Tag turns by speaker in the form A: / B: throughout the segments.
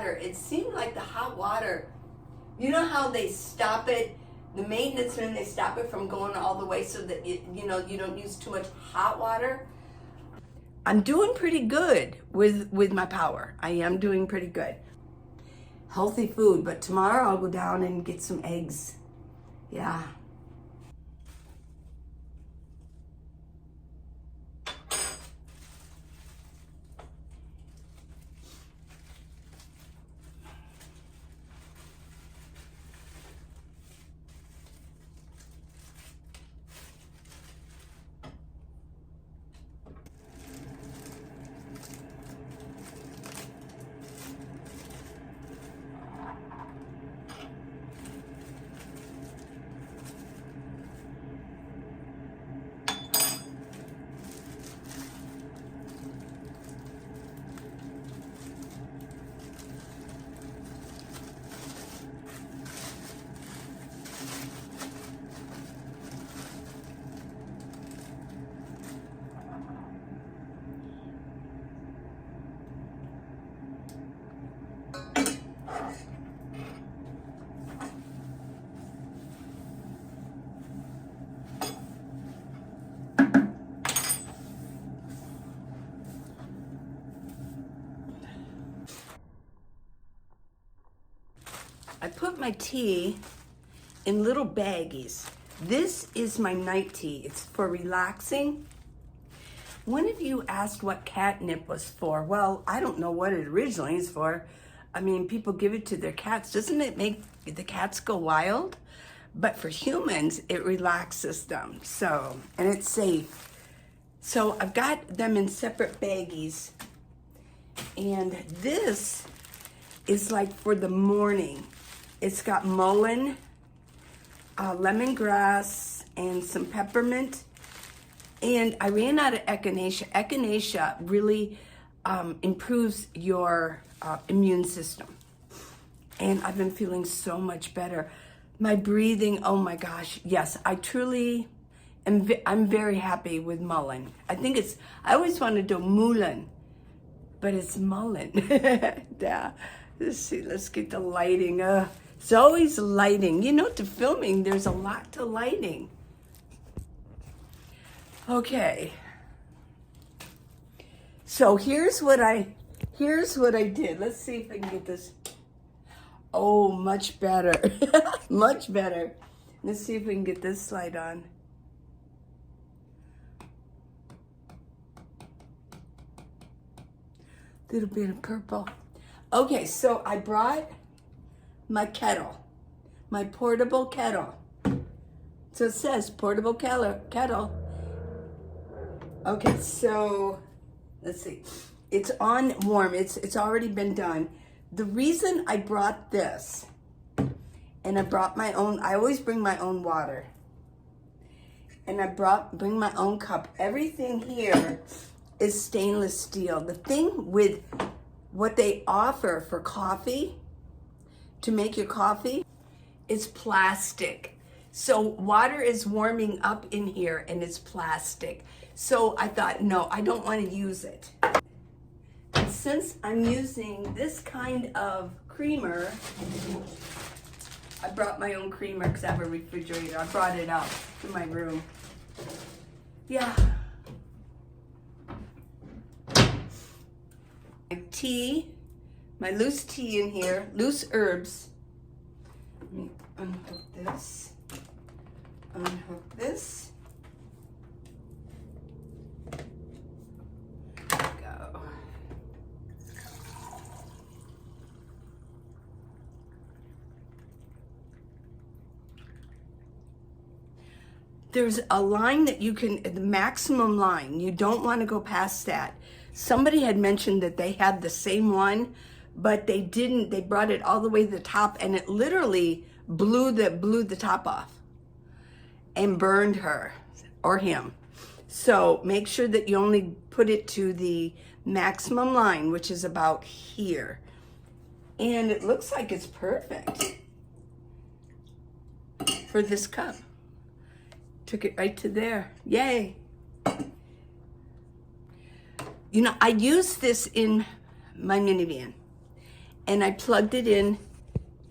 A: water, it seemed like the hot water, you know how they stop it, the maintenance men, they stop it from going all the way so that you don't use too much hot water. I'm doing pretty good with my power. I am doing pretty good. Healthy food, but tomorrow I'll go down and get some eggs. Yeah. I put my tea in little baggies. This is my night tea. It's for relaxing. One of you asked what catnip was for. Well, I don't know what it originally is for. I mean, people give it to their cats. Doesn't it make the cats go wild? But for humans, it relaxes them. So, and it's safe. So I've got them in separate baggies. And this is like for the morning. It's got mullein, lemongrass, and some peppermint. And I ran out of echinacea. Echinacea really improves your immune system. And I've been feeling so much better. My breathing, oh my gosh, yes, I truly am, I'm very happy with mullein. I always want to do mullein, but it's mullein. Yeah. Let's see, let's get the lighting. It's always lighting. You know, to filming, there's a lot to lighting. Okay. So here's what I did. Let's see if I can get this. Oh, much better. Much better. Let's see if we can get this light on. Little bit of purple. Okay, so I brought my kettle, my portable kettle. So it says portable kettle. Okay, so let's see. It's on warm. It's already been done. The reason I brought this, and I brought my own, I always bring my own water. And I bring my own cup. Everything here is stainless steel. The thing with what they offer for coffee, to make your coffee, is plastic. So water is warming up in here and it's plastic. So I thought, no, I don't want to use it. And since I'm using this kind of creamer, I brought my own creamer because I have a refrigerator. I brought it up to my room. Yeah. My tea, my loose tea in here, loose herbs. Let me unhook this. Unhook this. Go. There's a line that you can, the maximum line, you don't want to go past that. Somebody had mentioned that they had the same one, but they didn't. They brought it all the way to the top, and it literally blew the top off and burned her or him. So make sure that you only put it to the maximum line, which is about here. And it looks like it's perfect for this cup. Took it right to there. Yay. You know, I use this in my minivan. and I plugged it in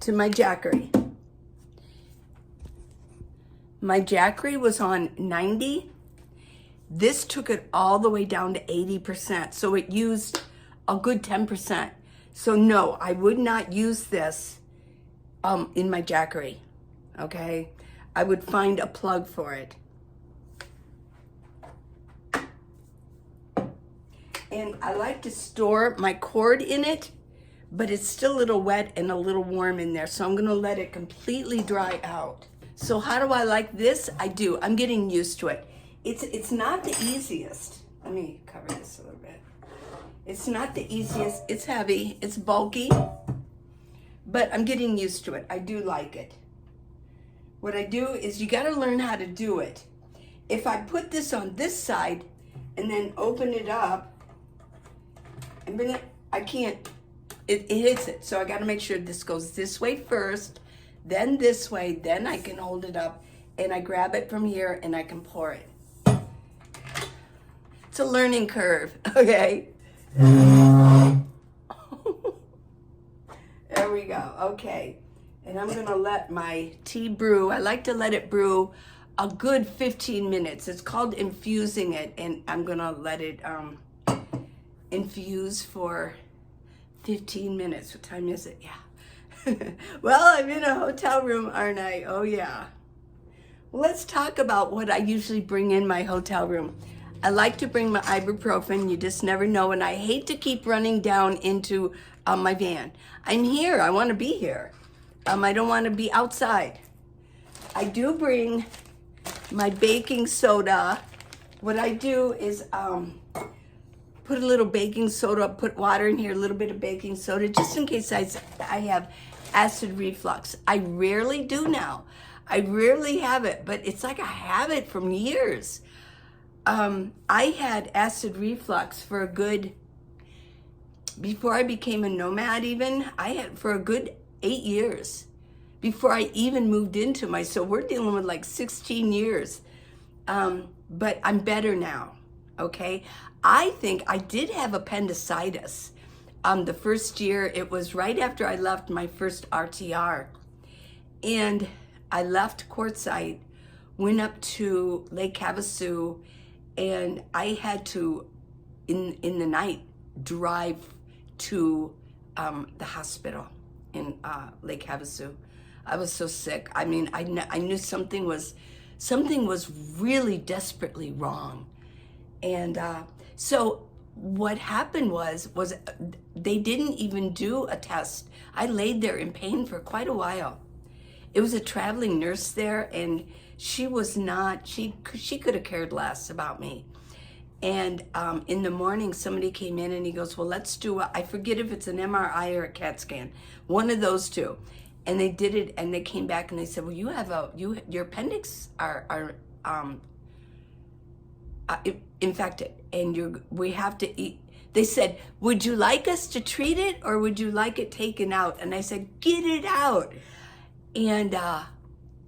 A: to my Jackery. My Jackery was on 90. This took it all the way down to 80%. So it used a good 10%. So no, I would not use this in my Jackery, okay? I would find a plug for it. And I like to store my cord in it, but it's still a little wet and a little warm in there. So I'm gonna let it completely dry out. So how do I like this? I do, I'm getting used to it. It's not the easiest. Let me cover this a little bit. It's not the easiest, it's heavy, it's bulky, but I'm getting used to it. I do like it. What I do is you gotta learn how to do it. If I put this on this side and then open it up and bring it, I can't, it hits it. So I gotta make sure this goes this way first, then this way, then I can hold it up and I grab it from here and I can pour it. It's a learning curve, okay? There we go, okay. And I'm gonna let my tea brew. I like to let it brew a good 15 minutes. It's called infusing it, and I'm gonna let it infuse for 15 minutes. What time is it? Yeah. Well, I'm in a hotel room, aren't I? Oh yeah. Well, let's talk about what I usually bring in my hotel room. I like to bring my ibuprofen. You just never know, and I hate to keep running down into my van. I'm here. I want to be here. I don't want to be outside. I do bring my baking soda. What I do is put a little baking soda, put water in here, a little bit of baking soda, just in case I have acid reflux. I rarely do now. I rarely have it, but it's like a habit from years. I had acid reflux for a good, before I became a nomad even, I had for a good 8 years before I even moved into my, so we're dealing with like 16 years. But I'm better now, okay? I think I did have appendicitis. The first year, it was right after I left my first RTR. And I left Quartzsite, went up to Lake Havasu, and I had to, in the night, drive to the hospital in Lake Havasu. I was so sick. I mean, I knew something was really desperately wrong. And so what happened was they didn't even do a test. I laid there in pain for quite a while. It was a traveling nurse there, and she was not, she could have cared less about me. And in the morning, somebody came in and he goes, well, let's do I forget if it's an MRI or a CAT scan, one of those two. And they did it, and they came back and they said, well, you have your appendix are infected, and we have to eat. They said, would you like us to treat it, or would you like it taken out? And I said, get it out. And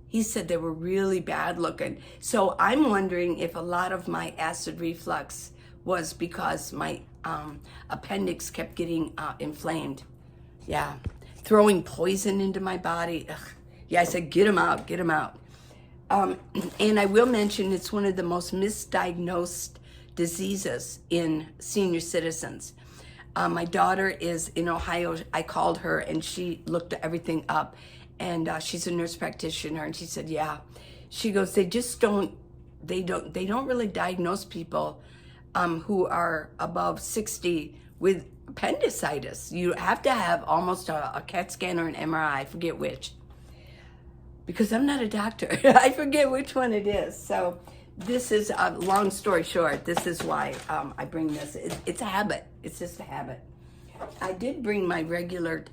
A: he said they were really bad looking. So I'm wondering if a lot of my acid reflux was because my appendix kept getting inflamed. Yeah, throwing poison into my body. Ugh. Yeah, I said, get them out, get them out. And I will mention it's one of the most misdiagnosed diseases in senior citizens. My daughter is in Ohio. I called her and she looked everything up. And she's a nurse practitioner, and she said, yeah. She goes, they don't really diagnose people who are above 60 with appendicitis. You have to have almost a CAT scan or an MRI, I forget which. Because I'm not a doctor. I forget which one it is. So this is, long story short, this is why I bring this. It's a habit. It's just a habit. I did bring my regular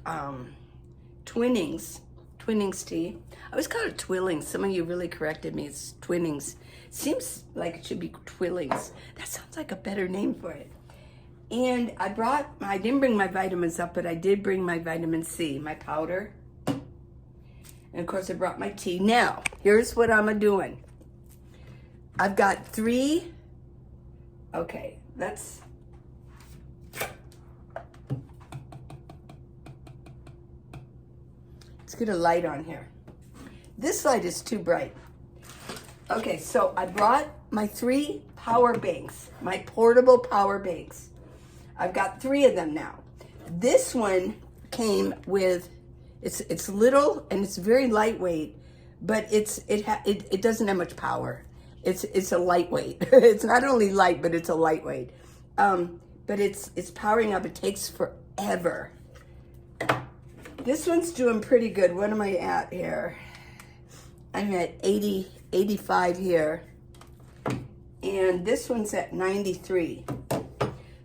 A: Twinnings tea. I always call it Twillings. Some of you really corrected me. It's Twinnings. Seems like it should be Twillings. That sounds like a better name for it. And I didn't bring my vitamins up, but I did bring my vitamin C, my powder. And of course I brought my tea. Now, here's what I'm doing. I've got 3, okay, Let's get a light on here. This light is too bright. Okay, so I brought my 3 power banks, my portable power banks. I've got 3 of them now. This one came with, it's little and it's very lightweight, but it doesn't have much power. It's a lightweight. It's not only light, but it's a lightweight. But it's powering up. It takes forever. This one's doing pretty good. What am I at here? I'm at 80, 85 here. And this one's at 93.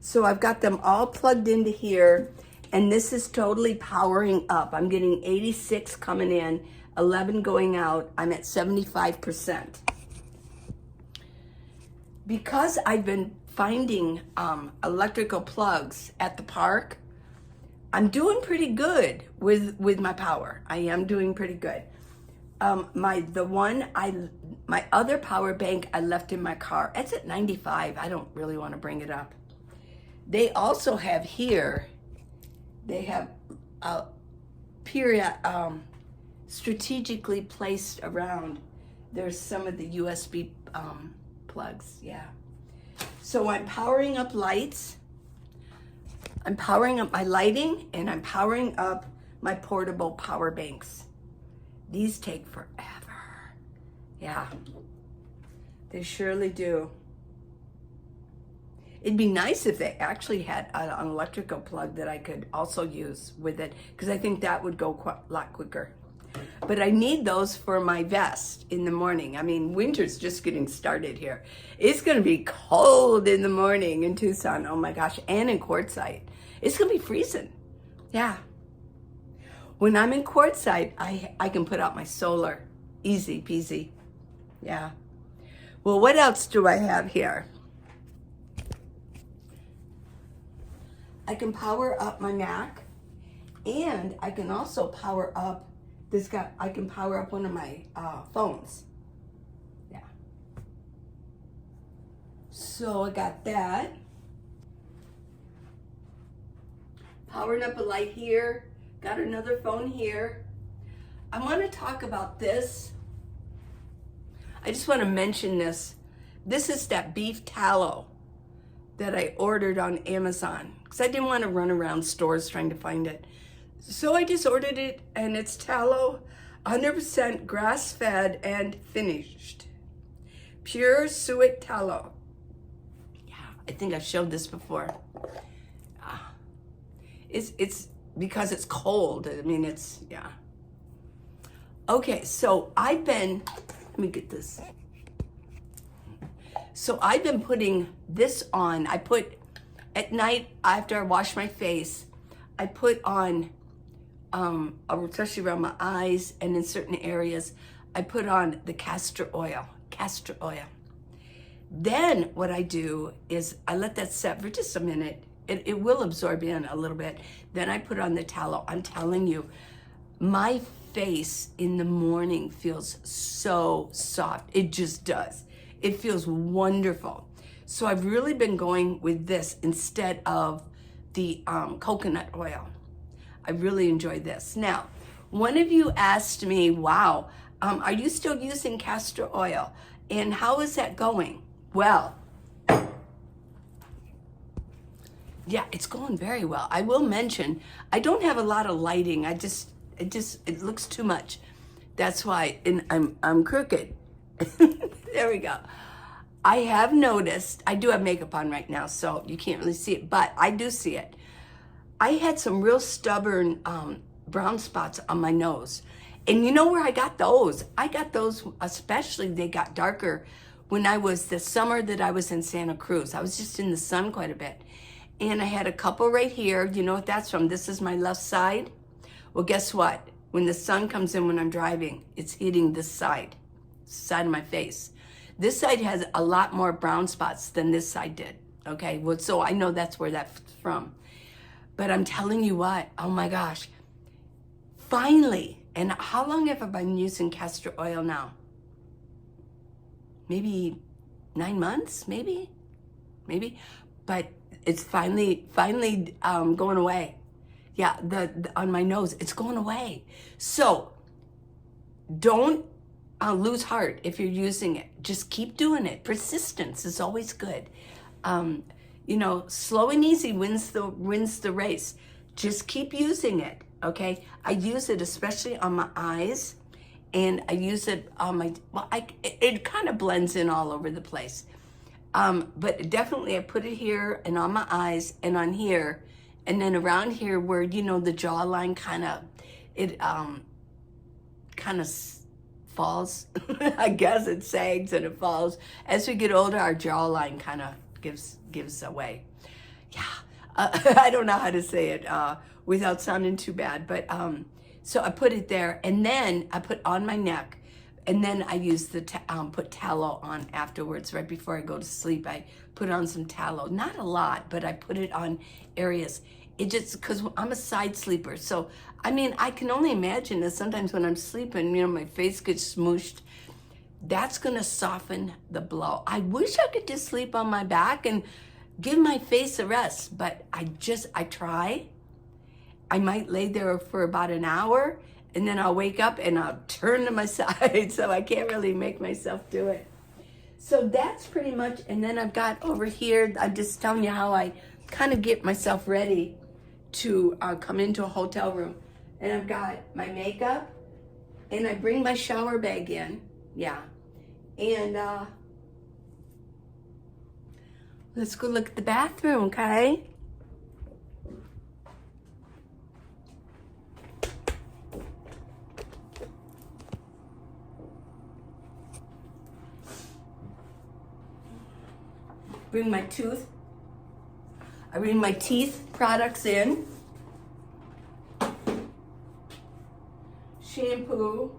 A: So I've got them all plugged into here, and this is totally powering up. I'm getting 86 coming in, 11 going out. I'm at 75%. Because I've been finding electrical plugs at the park, I'm doing pretty good with my power. I am doing pretty good. My other power bank I left in my car, it's at 95. I don't really want to bring it up. They also have here, they have strategically placed around. There's some of the USB plugs, yeah. So I'm powering up lights, I'm powering up my lighting, and I'm powering up my portable power banks. These take forever. Yeah, they surely do. It'd be nice if they actually had an electrical plug that I could also use with it, because I think that would go a lot quicker. But I need those for my vest in the morning. I mean, winter's just getting started here. It's going to be cold in the morning in Tucson. Oh my gosh. And in Quartzsite. It's going to be freezing. Yeah. When I'm in Quartzsite, I can put out my solar. Easy peasy. Yeah. Well, what else do I have here? I can power up my Mac, and I can also power up I can power up one of my phones. Yeah. So I got that. Powering up a light here. Got another phone here. I want to talk about this. I just want to mention this. This is that beef tallow that I ordered on Amazon, because I didn't want to run around stores trying to find it. So I just ordered it, and it's tallow, 100% grass-fed and finished. Pure suet tallow. Yeah, I think I've showed this before. It's because it's cold. I mean, it's, yeah. Okay, so let me get this. So I've been putting this on. At night after I wash my face, I put on, especially around my eyes and in certain areas, I put on the castor oil. Then what I do is I let that set for just a minute. It will absorb in a little bit. Then I put on the tallow. I'm telling you, my face in the morning feels so soft. It just does. It feels wonderful. So I've really been going with this instead of the coconut oil. I really enjoy this. Now, one of you asked me, wow, are you still using castor oil? And how is that going? Well, yeah, it's going very well. I will mention, I don't have a lot of lighting. It looks too much. That's why, and I'm crooked. There we go. I have noticed, I do have makeup on right now, so you can't really see it, but I do see it. I had some real stubborn brown spots on my nose. And you know where I got those? I got those, especially they got darker when the summer that I was in Santa Cruz. I was just in the sun quite a bit. And I had a couple right here. You know what that's from? This is my left side. Well, guess what? When the sun comes in when I'm driving, it's hitting this side of my face. This side has a lot more brown spots than this side did. Okay, well, so I know that's where that's from. But I'm telling you what, oh my gosh, finally, and how long have I been using castor oil now? Maybe 9 months, maybe, but it's finally going away. Yeah, the on my nose, it's going away. So don't lose heart if you're using it. Just keep doing it. Persistence is always good. You know, slow and easy wins the race. Just keep using it, okay? I use it especially on my eyes, and I use it on my, well, it kind of blends in all over the place. But definitely I put it here and on my eyes and on here, and then around here where, you know, the jawline kind of, it kind of falls. I guess it sags and it falls. As we get older, our jawline kind of gives away. Yeah, I don't know how to say it without sounding too bad, but so I put it there, and then I put on my neck, and then I use the put tallow on afterwards. Right before I go to sleep, I put on some tallow. Not a lot, but I put it on areas. It just, because I'm a side sleeper, so I mean, I can only imagine that sometimes when I'm sleeping, you know, my face gets smooshed. That's gonna soften the blow. I wish I could just sleep on my back and give my face a rest, but I try. I might lay there for about an hour, and then I'll wake up and I'll turn to my side, so I can't really make myself do it. So that's pretty much, and then I've got over here, I'm just telling you how I kind of get myself ready to come into a hotel room. And I've got my makeup, and I bring my shower bag in, yeah. And let's go look at the bathroom, okay? Bring my I bring my teeth products in. Shampoo.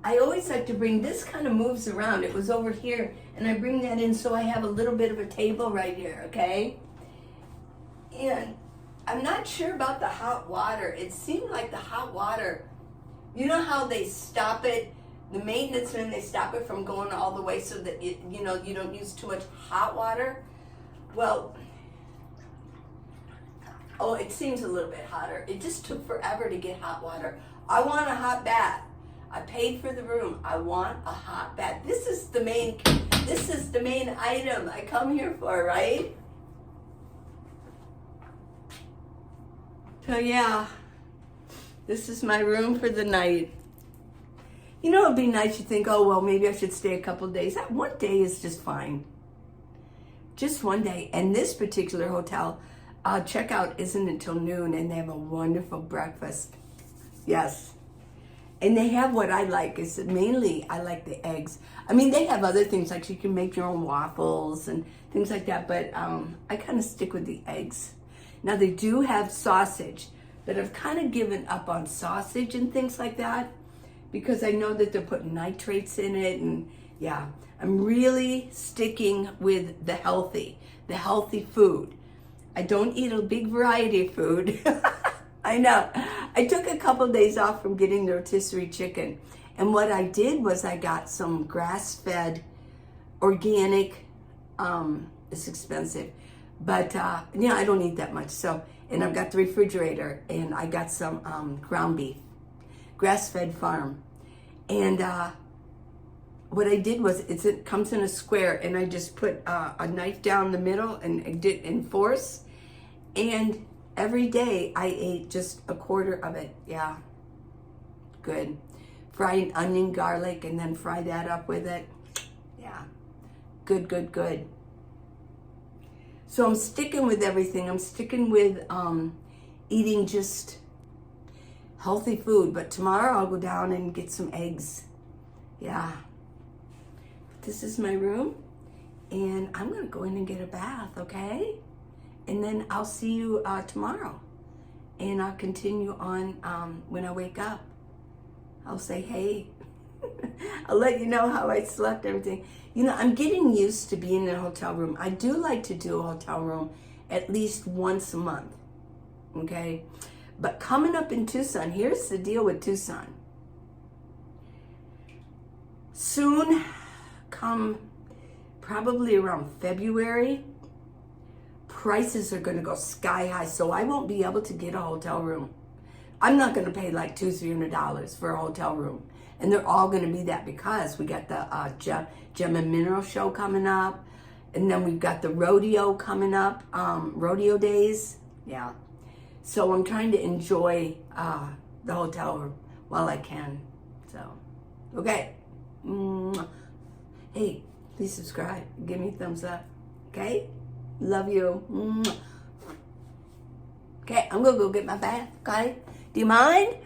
A: I always like to bring, this kind of moves around. It was over here, and I bring that in so I have a little bit of a table right here, okay? And I'm not sure about the hot water. It seemed like the hot water, you know how they stop it, the maintenance men, they stop it from going all the way so that it, you know, you don't use too much hot water? Well, oh, it seems a little bit hotter. It just took forever to get hot water. I want a hot bath. I paid for the room. I want a hot bath. This is the main item I come here for, right? So yeah, this is my room for the night. You know, it'd be nice, you think, oh, well, maybe I should stay a couple of days. One day is just fine. Just one day. And this particular hotel, checkout isn't until noon, and they have a wonderful breakfast. Yes. And they have what I like, is mainly I like the eggs. I mean, they have other things, like you can make your own waffles and things like that, but I kind of stick with the eggs. Now, they do have sausage, but I've kind of given up on sausage and things like that because I know that they're putting nitrates in it, and yeah, I'm really sticking with the healthy food. I don't eat a big variety of food. I know. I took a couple of days off from getting the rotisserie chicken. And what I did was I got some grass-fed, organic, it's expensive, but you know, I don't eat that much. So, and I've got the refrigerator, and I got some ground beef, grass-fed farm. And what I did was, it comes in a square, and I just put a knife down the middle and did in force, and every day I ate just a quarter of it. Yeah, good. Fried onion, garlic, and then fry that up with it. Yeah, good, good, good. So I'm sticking with everything. I'm sticking with eating just healthy food. But tomorrow I'll go down and get some eggs. Yeah. This is my room, and I'm gonna go in and get a bath, okay? And then I'll see you tomorrow, and I'll continue on when I wake up. I'll say, hey, I'll let you know how I slept, everything. You know, I'm getting used to being in a hotel room. I do like to do a hotel room at least once a month, okay? But coming up in Tucson, here's the deal with Tucson. Soon, come probably around February, prices are going to go sky high, so I won't be able to get a hotel room. I'm not going to pay like $200-300 for a hotel room. And they're all going to be that because we got the Gem and Mineral Show coming up. And then we've got the rodeo coming up, rodeo days. Yeah. So I'm trying to enjoy the hotel room while I can. So, okay. Hey, please subscribe. Give me a thumbs up. Okay? Love you. Okay, I'm going to go get my bath. Okay? Do you mind?